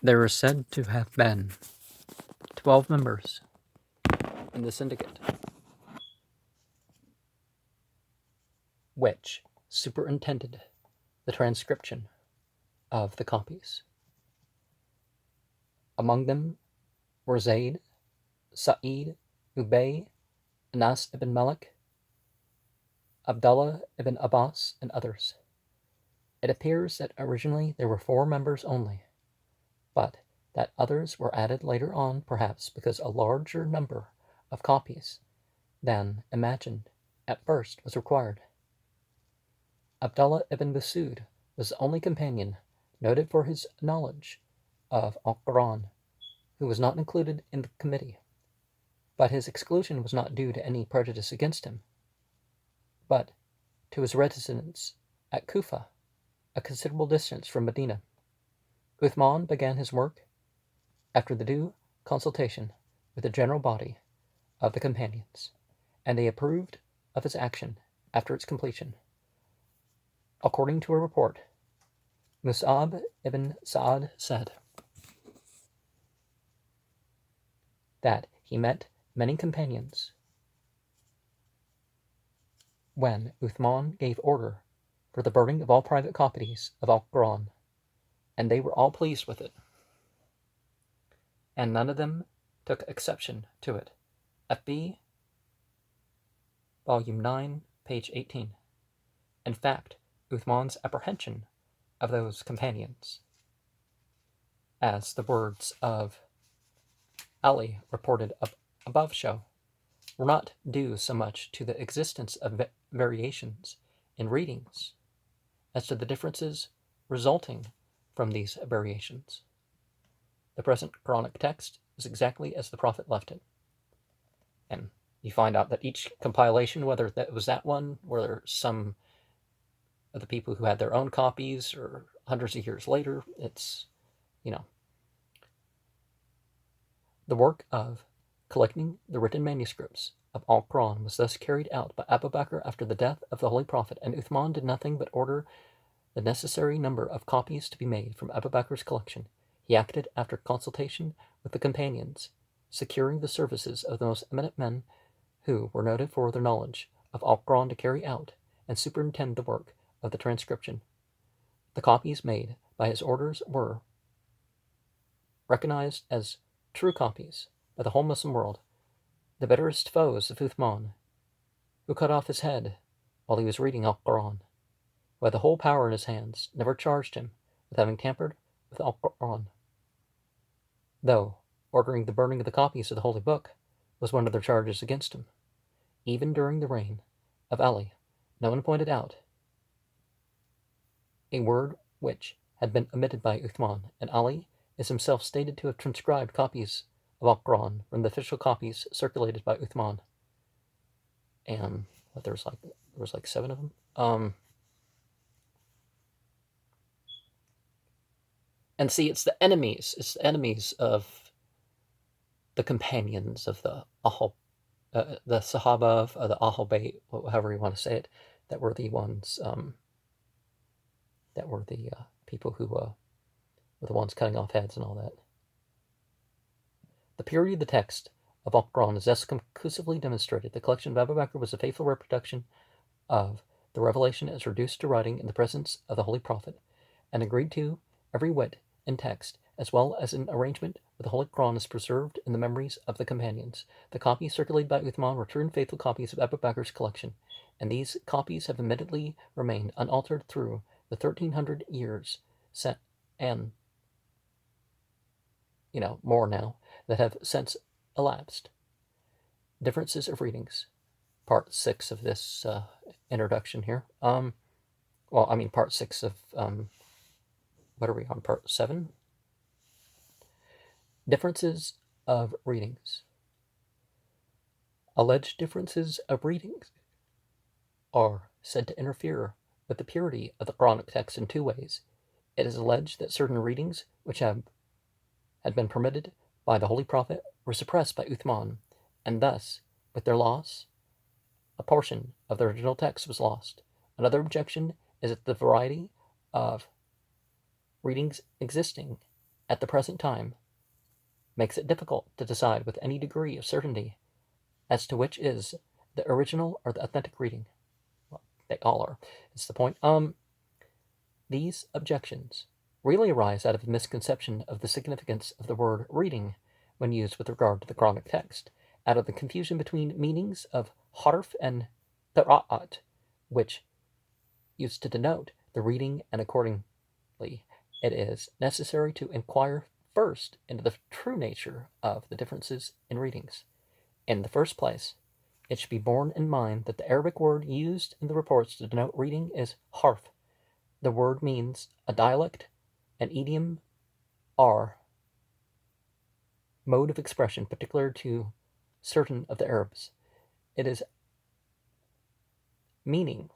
There are said to have been 12 members in the syndicate, which superintended the transcription of the copies. Among them were Zayd, Sa'id, Ubay, Anas ibn Malik, Abdullah ibn Abbas, and others. It appears that originally there were 4 members only, but that others were added later on, perhaps because a larger number of copies than imagined at first was required. Abdullah ibn Masud was the only companion noted for his knowledge of Al-Qur'an who was not included in the committee, but his exclusion was not due to any prejudice against him, but to his residence at Kufa, a considerable distance from Medina. Uthman began his work after the due consultation with the general body of the companions, and they approved of his action after its completion. According to a report, Mus'ab ibn Sa'ad said that he met many companions when Uthman gave order for the burning of all private copies of Al-Qur'an, and they were all pleased with it, and none of them took exception to it. FB, Volume 9, page 18. In fact, Uthman's apprehension of those companions, as the words of Ali reported above show, were not due so much to the existence of variations in readings as to the differences resulting from these variations. The present Quranic text is exactly as the Prophet left it. And you find out that each compilation, whether that was that one, whether some of the people who had their own copies or hundreds of years later, it's, the work of collecting the written manuscripts of Al-Qur'an was thus carried out by Abu Bakr after the death of the Holy Prophet, and Uthman did nothing but order the necessary number of copies to be made from Abu Bakr's collection. He acted after consultation with the companions, securing the services of the most eminent men who were noted for their knowledge of Al-Qur'an to carry out and superintend the work of the transcription. The copies made by his orders were recognized as true copies by the whole Muslim world. The bitterest foes of Uthman, who cut off his head while he was reading Al-Qur'an, who had the whole power in his hands, never charged him with having tampered with Al-Qur'an, though ordering the burning of the copies of the Holy Book was one of their charges against him. Even during the reign of Ali, no one pointed out a word which had been omitted by Uthman, and Ali is himself stated to have transcribed copies of Al-Qur'an from the official copies circulated by Uthman. And there was like 7 of them. And see, it's the enemies of the companions of the the Sahaba, of the Ahl Bayt, however you want to say it, that were the ones, that were the people who were the ones cutting off heads and all that. The purity of the text of Al-Qur'an is thus conclusively demonstrated. The collection of Abu Bakr was a faithful reproduction of the revelation as reduced to writing in the presence of the Holy Prophet, and agreed to every whit in text, as well as in arrangement with the Holy Qur'an, is preserved in the memories of the companions. The copies circulated by Uthman were true and faithful copies of Abu Bakr's collection, and these copies have admittedly remained unaltered through the 1300 years and more now that have since elapsed. Differences of readings, part 6 of this introduction here. Part 6 of what are we on? Part 7. Differences of readings. Alleged differences of readings are said to interfere with the purity of the Quranic text in 2 ways. It is alleged that certain readings which had been permitted by the Holy Prophet were suppressed by Uthman, and thus, with their loss, a portion of the original text was lost. Another objection is that the variety of readings existing at the present time makes it difficult to decide with any degree of certainty as to which is the original or the authentic reading. Well, they all are. It's the point. These objections really arise out of a misconception of the significance of the word reading when used with regard to the Quranic text, out of the confusion between meanings of harf and qira'at, which used to denote the reading, and accordingly it is necessary to inquire first into the true nature of the differences in readings. In the first place, it should be borne in mind that the Arabic word used in the reports to denote reading is harf. The word means a dialect, an idiom, or mode of expression particular to certain of the Arabs. It is meaning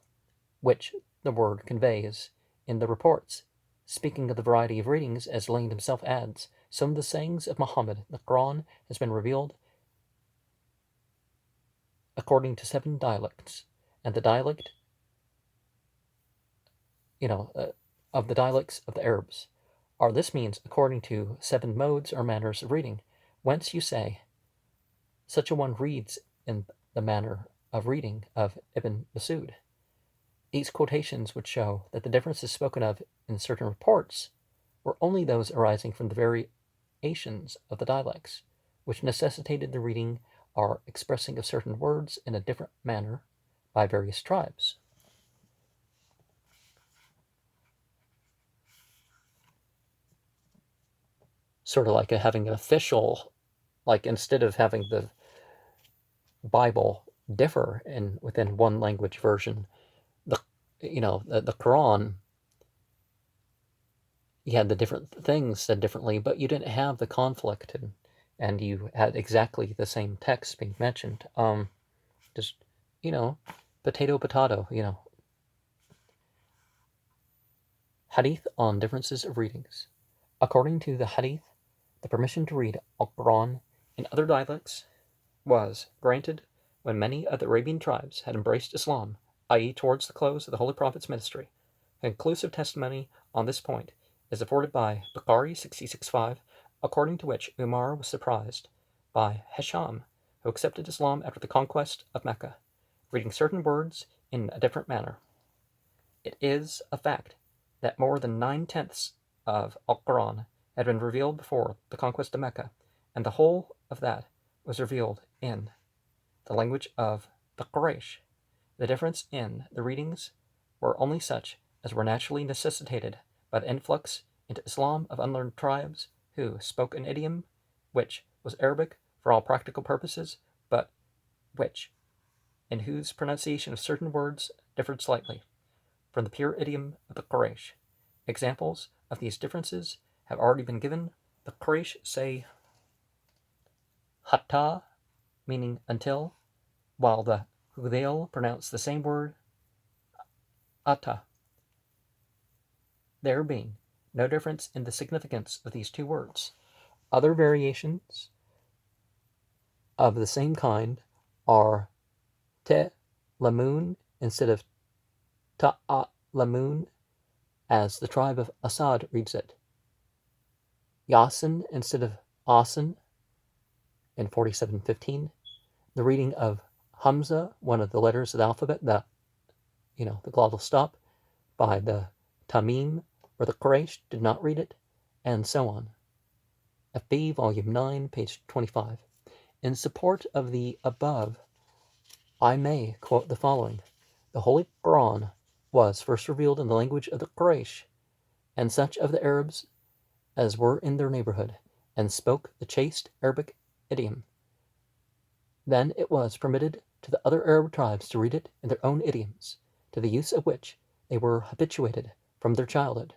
which the word conveys in the reports. Speaking of the variety of readings, as Lane himself adds, some of the sayings of Muhammad, the Quran, has been revealed according to 7 dialects, and the dialect, of the dialects of the Arabs. Or this means according to 7 modes or manners of reading, whence you say, such a one reads in the manner of reading of Ibn Masud. These quotations would show that the differences spoken of in certain reports were only those arising from the variations of the dialects, which necessitated the reading or expressing of certain words in a different manner by various tribes. Sort of like having an official, like instead of having the Bible differ within one language version, the Quran, you had the different things said differently, but you didn't have the conflict, and you had exactly the same text being mentioned. Just potato. Hadith on differences of readings. According to the Hadith, the permission to read Al-Quran in other dialects was granted when many of the Arabian tribes had embraced Islam, i.e., towards the close of the Holy Prophet's ministry. Conclusive testimony on this point is afforded by Bukhari 66.5, according to which Umar was surprised by Hisham, who accepted Islam after the conquest of Mecca, reading certain words in a different manner. It is a fact that more than 9/10 of Al-Quran had been revealed before the conquest of Mecca, and the whole of that was revealed in the language of the Quraysh. The difference in the readings were only such as were naturally necessitated by the influx into Islam of unlearned tribes who spoke an idiom which was Arabic for all practical purposes, but in whose pronunciation of certain words differed slightly from the pure idiom of the Quraysh. Examples of these differences have already been given. The Quraysh say hatta, meaning until, while the Hudayl pronounce the same word atta, there being no difference in the significance of these two words. Other variations of the same kind are te lamun instead of ta'a lamun, as the tribe of Asad reads it, Yasin instead of Asin in 4715, the reading of Hamza, one of the letters of the alphabet, the glottal stop, by the Tamim, where the Quraysh did not read it, and so on. FB, Volume 9, page 25. In support of the above, I may quote the following. The Holy Qur'an was first revealed in the language of the Quraysh, and such of the Arabs as were in their neighborhood, and spoke the chaste Arabic idiom. Then it was permitted to the other Arab tribes to read it in their own idioms, to the use of which they were habituated from their childhood,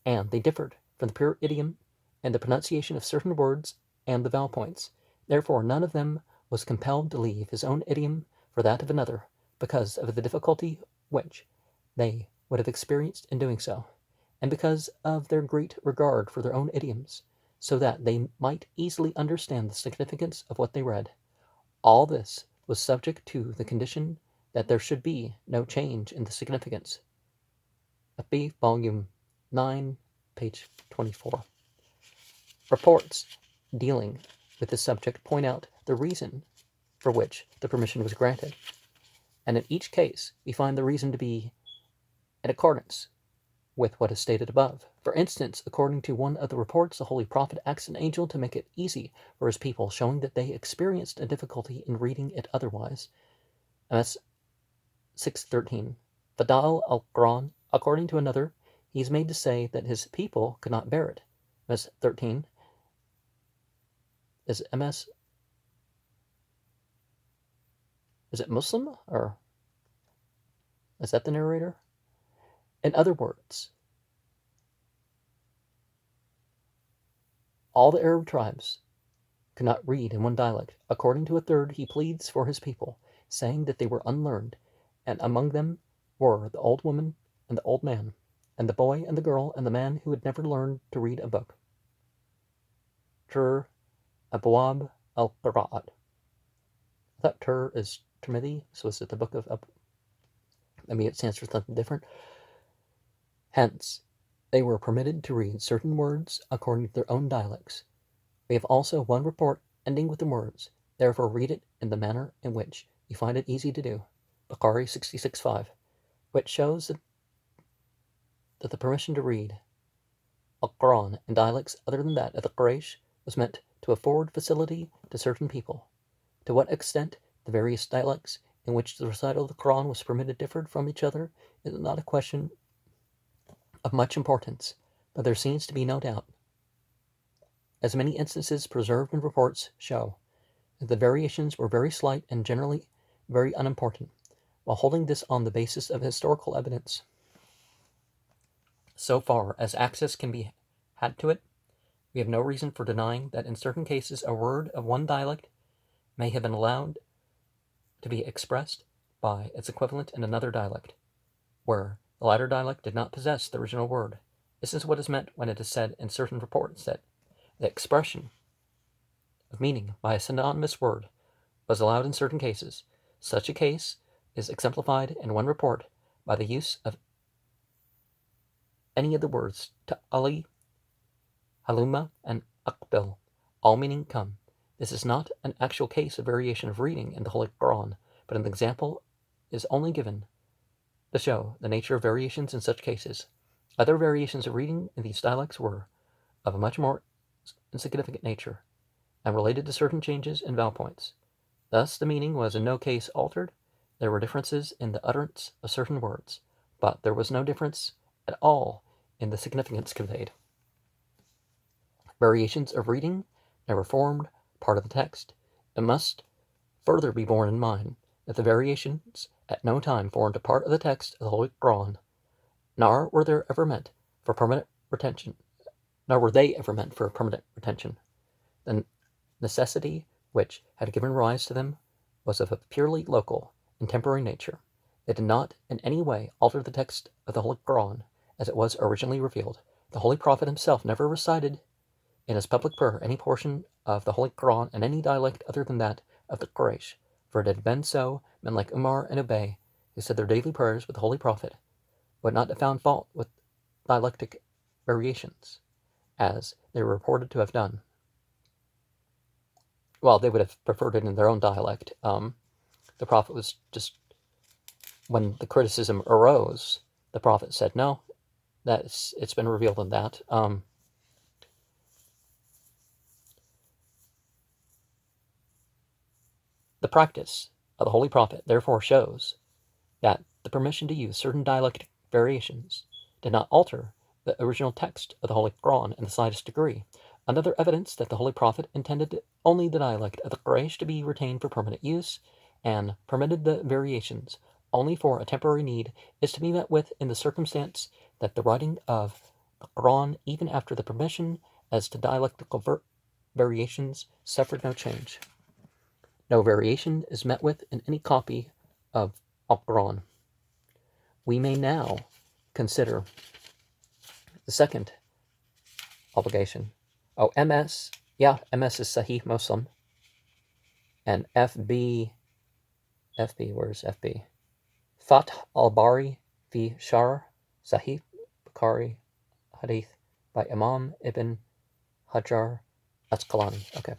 and they differed from the pure idiom in the pronunciation of certain words and the vowel points. Therefore none of them was compelled to leave his own idiom for that of another, because of the difficulty which they would have experienced in doing so, and because of their great regard for their own idioms, so that they might easily understand the significance of what they read. All this was subject to the condition that there should be no change in the significance. FB, Volume 9, page 24. Reports dealing with this subject point out the reason for which the permission was granted, and in each case we find the reason to be in accordance with what is stated above. For instance, according to one of the reports, the Holy Prophet asked an angel to make it easy for his people, showing that they experienced a difficulty in reading it otherwise. MS 6:13. Fadal al-Quran, according to another, he is made to say that his people could not bear it. MS 13 is is it Muslim, or is that the narrator? In other words, all the Arab tribes could not read in one dialect. According to a third, he pleads for his people, saying that they were unlearned, and among them were the old woman and the old man, and the boy and the girl, and the man who had never learned to read a book. Tur Abwab al-Qur'an. I thought Tur is Tirmidhi, so is it the book of maybe it stands for something different. Hence, they were permitted to read certain words according to their own dialects. We have also one report ending with the words, therefore read it in the manner in which you find it easy to do. Bukhari 66:5, which shows that the permission to read Al-Quran in dialects other than that of the Quraysh was meant to afford facility to certain people. To what extent the various dialects in which the recital of the Quran was permitted differed from each other is not a question of much importance, but there seems to be no doubt, as many instances preserved in reports show, that the variations were very slight and generally very unimportant. While holding this on the basis of historical evidence, so far as access can be had to it, we have no reason for denying that in certain cases a word of one dialect may have been allowed to be expressed by its equivalent in another dialect, where the latter dialect did not possess the original word. This is what is meant when it is said in certain reports that the expression of meaning by a synonymous word was allowed in certain cases. Such a case is exemplified in one report by the use of any of the words ta'ali, haluma, and aqbil, all meaning come. This is not an actual case of variation of reading in the Holy Quran, but an example is only given to show the nature of variations in such cases. Other variations of reading in these dialects were of a much more insignificant nature, and related to certain changes in vowel points. Thus the meaning was in no case altered. There were differences in the utterance of certain words, but there was no difference at all in the significance conveyed. Variations of reading never formed part of the text. It must further be borne in mind that the variations at no time formed a part of the text of the Holy Quran, nor were they ever meant for permanent retention. The necessity which had given rise to them was of a purely local and temporary nature. They did not in any way alter the text of the Holy Quran as it was originally revealed. The Holy Prophet himself never recited in his public prayer any portion of the Holy Quran in any dialect other than that of the Quraysh, for it had been so, men like Umar and Ubay, who said their daily prayers with the Holy Prophet, would not have found fault with dialectic variations, as they were reported to have done. Well, they would have preferred it in their own dialect. The Prophet was just, when the criticism arose, the Prophet said, no, it's been revealed in that. The practice of the Holy Prophet therefore shows that the permission to use certain dialectic variations did not alter the original text of the Holy Quran in the slightest degree. Another evidence that the Holy Prophet intended only the dialect of the Quraysh to be retained for permanent use, and permitted the variations only for a temporary need, is to be met with in the circumstance that the writing of the Quran, even after the permission as to dialectical variations, suffered no change. No variation is met with in any copy of Al-Quran. We may now consider the second obligation. MS is Sahih Muslim. And FB, where's FB? Fath al-Bari fi Shar Sahih Bukhari Hadith by Imam Ibn Hajar Asqalani. Okay.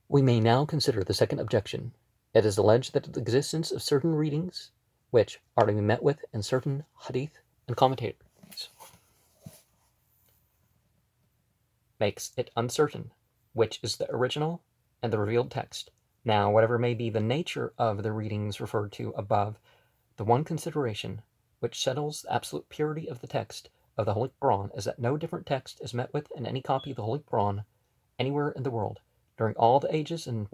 We may now consider the second objection. It is alleged that the existence of certain readings, which are to be met with in certain hadith and commentators, makes it uncertain which is the original and the revealed text. Now, whatever may be the nature of the readings referred to above, the one consideration which settles the absolute purity of the text of the Holy Qur'an is that no different text is met with in any copy of the Holy Qur'an anywhere in the world, during all the ages and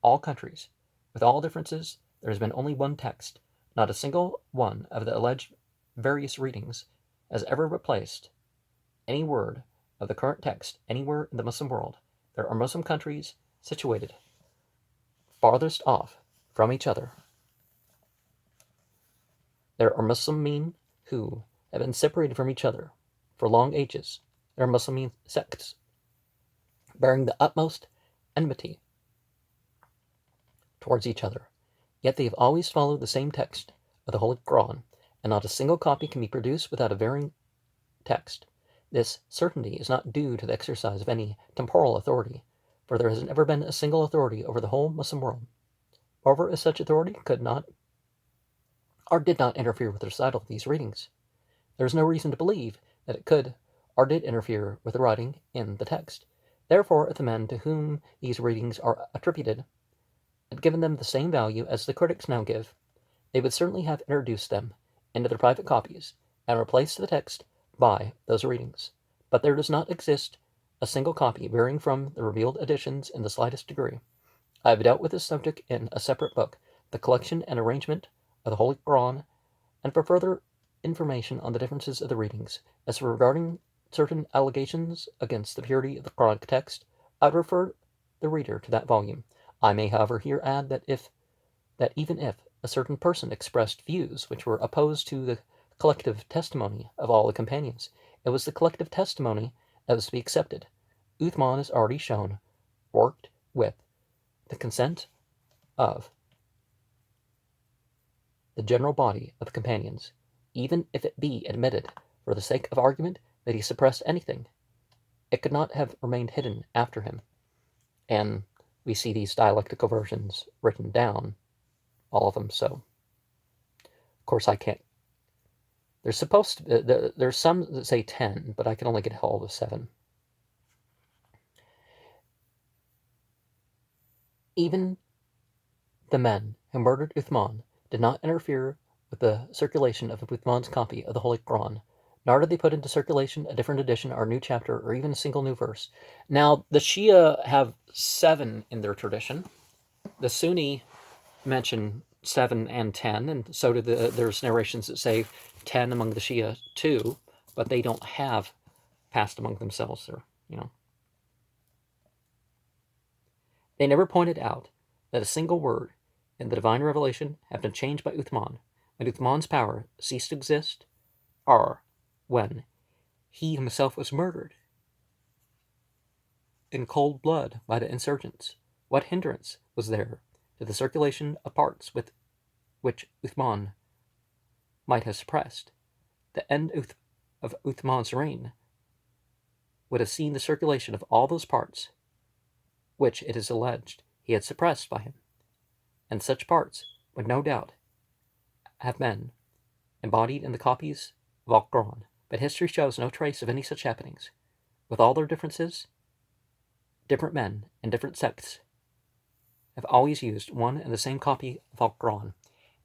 all countries. With all differences, there has been only one text. Not a single one of the alleged various readings has ever replaced any word of the current text anywhere in the Muslim world. There are Muslim countries situated farthest off from each other. There are Muslimin who have been separated from each other for long ages. There are Muslimin sects bearing the utmost enmity towards each other. Yet they have always followed the same text of the Holy Qur'an, and not a single copy can be produced without a varying text. This certainty is not due to the exercise of any temporal authority, for there has never been a single authority over the whole Muslim world. Moreover, as such authority could not or did not interfere with the recital of these readings, there is no reason to believe that it could or did interfere with the writing in the text. Therefore, if the men to whom these readings are attributed had given them the same value as the critics now give, they would certainly have introduced them into their private copies and replaced the text by those readings. But there does not exist a single copy varying from the revealed editions in the slightest degree. I have dealt with this subject in a separate book, The Collection and Arrangement of the Holy Qur'an, and for further information on the differences of the readings, as regarding certain allegations against the purity of the Quranic text, I would refer the reader to that volume. I may, however, here add that even if a certain person expressed views which were opposed to the collective testimony of all the companions, it was the collective testimony that was to be accepted. Uthman is already shown, worked with the consent of the general body of the companions, even if it be admitted, for the sake of argument, that he suppressed anything. It could not have remained hidden after him. And we see these dialectical versions written down, all of them, so of course I can't. There's supposed to be, there's some that say 10, but I can only get hold of 7. Even the men who murdered Uthman did not interfere with the circulation of Uthman's copy of the Holy Qur'an, nor did they put into circulation a different edition or new chapter or even a single new verse. Now, the Shia have 7 in their tradition. The Sunni mention 7 and 10, and so do there's narrations that say 10 among the Shia too, but they don't have passed among themselves, or They never pointed out that a single word in the divine revelation had been changed by Uthman when Uthman's power ceased to exist, or when he himself was murdered in cold blood by the insurgents. What hindrance was there to the circulation of parts with which Uthman might have suppressed? The end of Uthman's reign would have seen the circulation of all those parts which it is alleged he had suppressed by him, and such parts would no doubt have been embodied in the copies of Al-Quran, but history shows no trace of any such happenings. With all their differences, different men and different sects have always used one and the same copy of Al-Quran.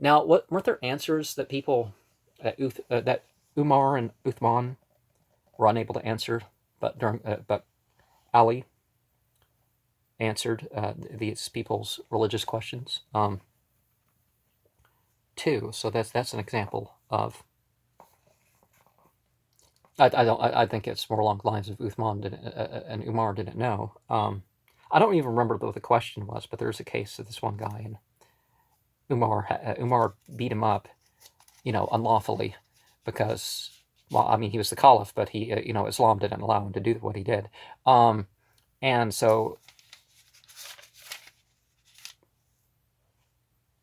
Now, weren't there answers that people, that Umar and Uthman were unable to answer, but Ali answered these people's religious questions too. So that's an example of. I think it's more along the lines of Uthman and Umar didn't know. I don't even remember what the question was, but there's a case of this one guy, and Umar beat him up, unlawfully, because, well, I mean, he was the caliph, but he, Islam didn't allow him to do what he did, and so,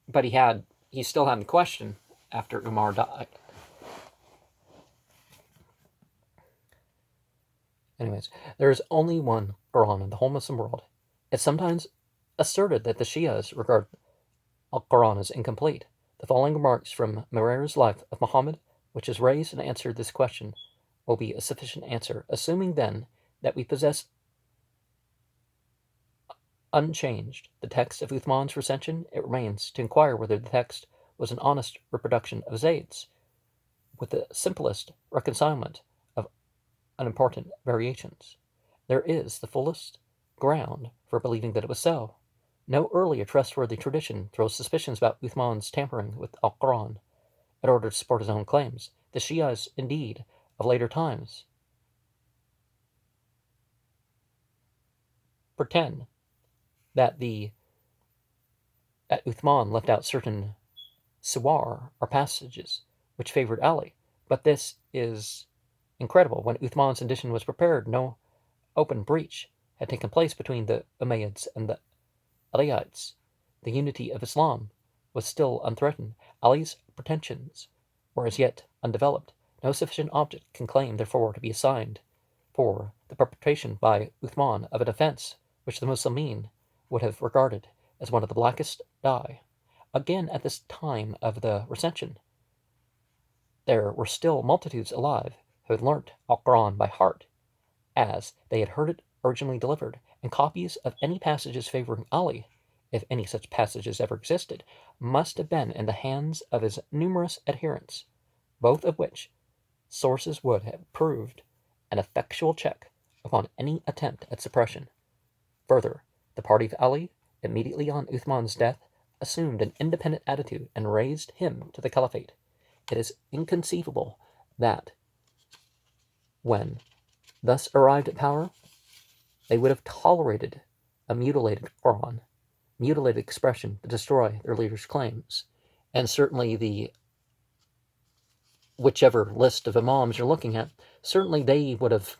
but he still had a question after Umar died. Anyways, there is only one Quran in the whole Muslim world. It's sometimes asserted that the Shias regard Al-Quran as incomplete. The following remarks from Marer's Life of Muhammad, which has raised and answered this question, will be a sufficient answer, assuming then that we possess unchanged the text of Uthman's recension. It remains to inquire whether the text was an honest reproduction of Zayd's, with the simplest reconcilement of unimportant variations. There is the fullest ground for believing that it was so. No early or trustworthy tradition throws suspicions about Uthman's tampering with Al-Quran in order to support his own claims. The Shias, indeed, of later times, pretend that Uthman left out certain suwar, or passages, which favored Ali. But this is incredible. When Uthman's edition was prepared, no open breach had taken place between the Umayyads and the Aliyites. The unity of Islam was still unthreatened. Ali's pretensions were as yet undeveloped. No sufficient object can claim, therefore, to be assigned for the perpetration by Uthman of an offense which the Muslimin would have regarded as one of the blackest dye. Again, at this time of the recension, there were still multitudes alive who had learnt Al-Quran by heart, as they had heard it originally delivered, and copies of any passages favoring Ali, if any such passages ever existed, must have been in the hands of his numerous adherents, both of which sources would have proved an effectual check upon any attempt at suppression. Further, the party of Ali, immediately on Uthman's death, assumed an independent attitude and raised him to the caliphate. It is inconceivable that, when thus arrived at power, they would have tolerated a mutilated Quran, mutilated expression to destroy their leader's claims. And certainly whichever list of imams you're looking at, certainly they would have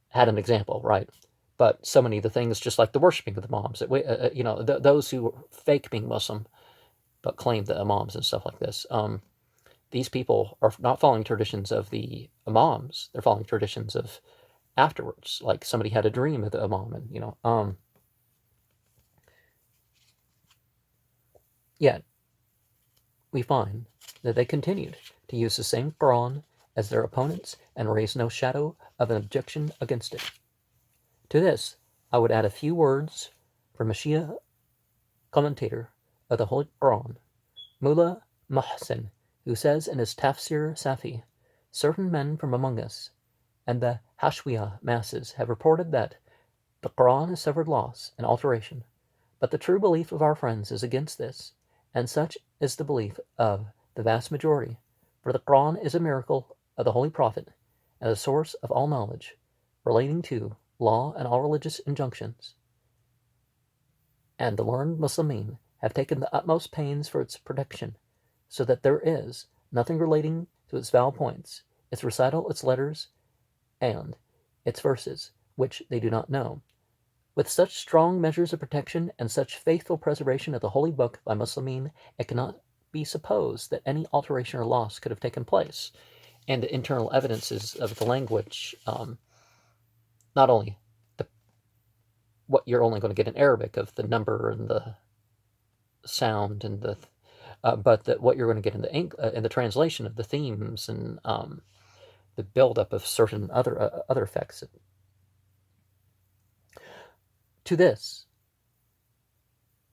had an example, right? But so many of the things, just like the worshipping of the imams, those who were fake being Muslim but claimed the imams and stuff like this, these people are not following traditions of the imams. They're following traditions of afterwards. Like somebody had a dream of the imam, and yet we find that they continued to use the same Quran as their opponents and raise no shadow of an objection against it. To this, I would add a few words from a Shia commentator of the Holy Quran, Mullah Muhsin, who says in his Tafsir Safi, certain men from among us and the Hashwiya masses have reported that the Quran has suffered loss and alteration, but the true belief of our friends is against this, and such is the belief of the vast majority, for the Quran is a miracle of the Holy Prophet and the source of all knowledge relating to law and all religious injunctions, and the learned Muslimin have taken the utmost pains for its protection, so that there is nothing relating to its vowel points, its recital, its letters, and its verses, which they do not know. With such strong measures of protection and such faithful preservation of the Holy Book by Muslimin, it cannot be supposed that any alteration or loss could have taken place. And the internal evidences of the language, not only what you're only going to get in Arabic of the number and the sound and but that what you're going to get in the translation of the themes and the buildup of certain other effects. To this,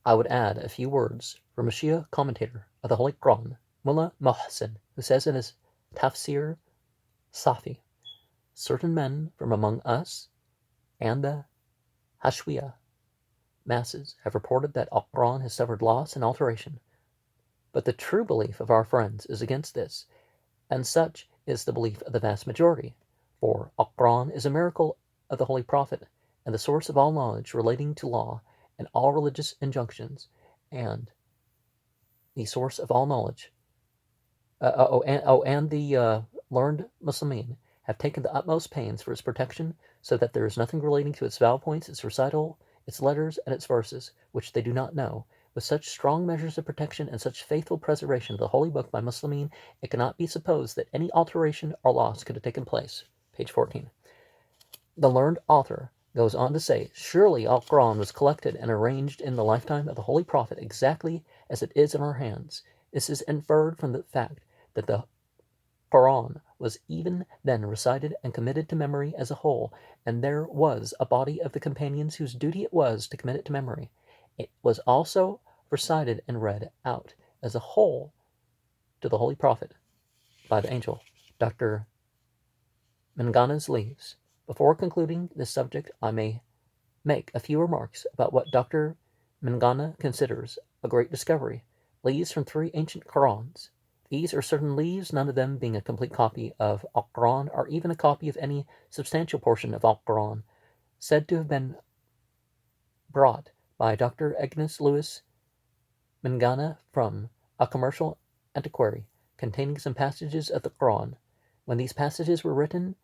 I would add a few words from a Shia commentator of the Holy Quran, Mullah Muhsin, who says in his Tafsir Safi, certain men from among us and the Hashwiya masses have reported that Al-Quran has suffered loss and alteration, but the true belief of our friends is against this, and such is the belief of the vast majority, for Al-Quran is a miracle of the Holy Prophet and the source of all knowledge relating to law and all religious injunctions, and the source of all knowledge. And the learned Muslimin have taken the utmost pains for its protection, so that there is nothing relating to its vowel points, its recital, its letters, and its verses, which they do not know. With such strong measures of protection and such faithful preservation of the Holy Book by Muslimin, it cannot be supposed that any alteration or loss could have taken place. Page 14. The learned author goes on to say, surely Al-Quran was collected and arranged in the lifetime of the Holy Prophet exactly as it is in our hands. This is inferred from the fact that the Quran was even then recited and committed to memory as a whole, and there was a body of the companions whose duty it was to commit it to memory. It was also recited and read out as a whole to the Holy Prophet by the angel, Dr. Mangana's Leaves. Before concluding this subject, I may make a few remarks about what Dr. Mangana considers a great discovery, leaves from 3 ancient Qurans. These are certain leaves, none of them being a complete copy of Al-Quran or even a copy of any substantial portion of Al-Quran, said to have been brought by Dr. Agnes Lewis Mangana from a commercial antiquary containing some passages of the Quran. When these passages were written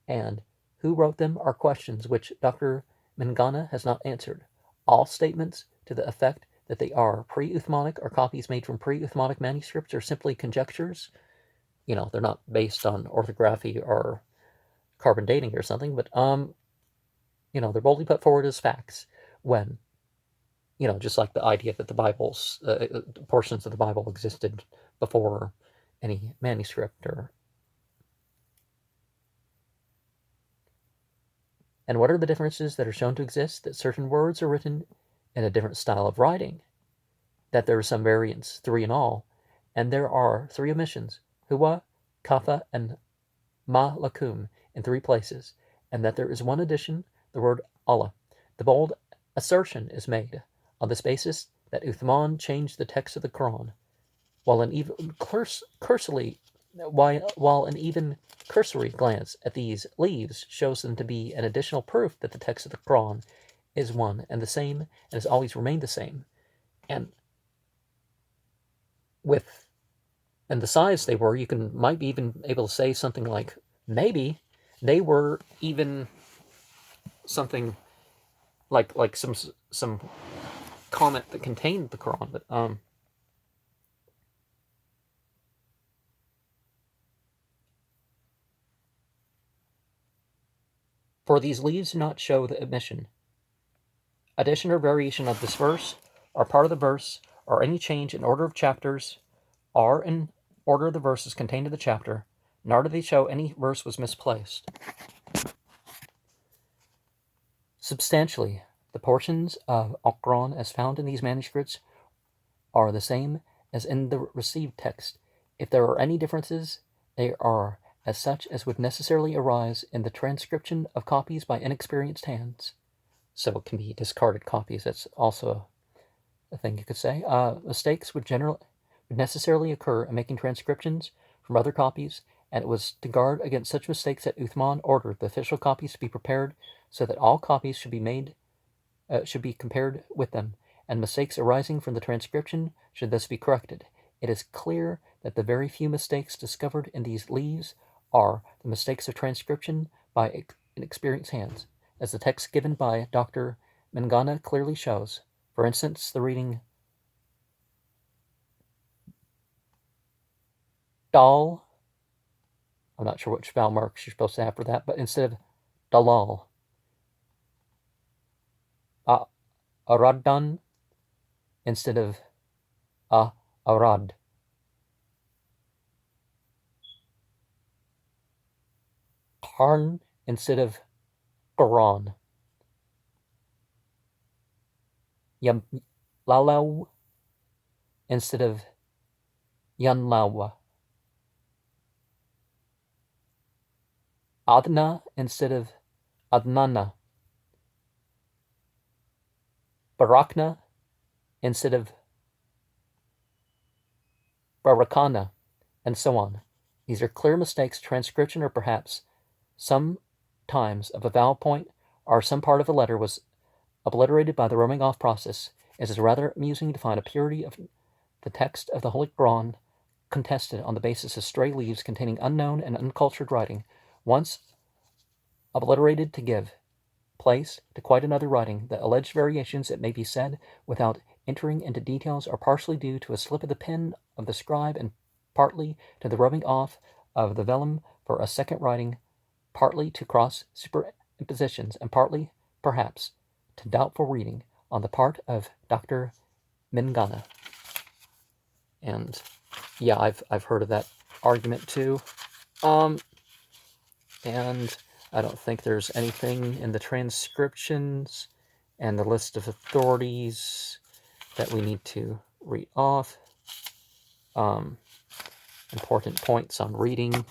and who wrote them are questions which Dr. Mangana has not answered. All statements to the effect that they are pre-Uthmanic or copies made from pre-Uthmanic manuscripts are simply conjectures. They're not based on orthography or carbon dating or something, but they're boldly put forward as facts when, just like the idea that the Bible's portions of the Bible existed before any manuscript or. And what are the differences that are shown to exist? That certain words are written in a different style of writing, that there are some variants, 3 in all, and there are 3 omissions, huwa, kafa, and ma lakum, in 3 places, and that there is 1 addition, the word Allah. The bold assertion is made on this basis that Uthman changed the text of the Quran, while an even cursory glance at these leaves shows them to be an additional proof that the text of the Quran is one and the same and has always remained the same. And the size they were, might be even able to say something like maybe they were even something like some comment that contained the Quran, but for these leaves do not show the omission, addition or variation of this verse, or part of the verse, or any change in order of chapters, are in order of the verses contained in the chapter, nor do they show any verse was misplaced. Substantially, the portions of Al-Quran as found in these manuscripts are the same as in the received text. If there are any differences, they are as such as would necessarily arise in the transcription of copies by inexperienced hands. So it can be discarded copies. That's also a thing you could say. Mistakes would necessarily occur in making transcriptions from other copies, and it was to guard against such mistakes that Uthman ordered the official copies to be prepared so that all copies should be compared with them, and mistakes arising from the transcription should thus be corrected. It is clear that the very few mistakes discovered in these leaves are the mistakes of transcription by inexperienced hands, as the text given by Dr. Mangana clearly shows. For instance, the reading dal, I'm not sure which vowel marks you're supposed to have for that, but instead of dalal, araddan instead of arad, qarn instead of Quran, yamlalau instead of yanlawa, adna instead of adnana, barakna instead of barakana, and so on. These are clear mistakes, transcription, or perhaps sometimes of a vowel point or some part of a letter was obliterated by the roaming off process. It is rather amusing to find a purity of the text of the Holy Quran contested on the basis of stray leaves containing unknown and uncultured writing, once obliterated to give place to quite another writing. The alleged variations, it may be said, without entering into details, are partially due to a slip of the pen of the scribe and partly to the rubbing off of the vellum for a second writing, partly to cross impositions, and partly, perhaps, to doubtful reading on the part of Dr. Mingana. And yeah, I've heard of that argument too. And I don't think there's anything in the transcriptions and the list of authorities that we need to read off. Important points on reading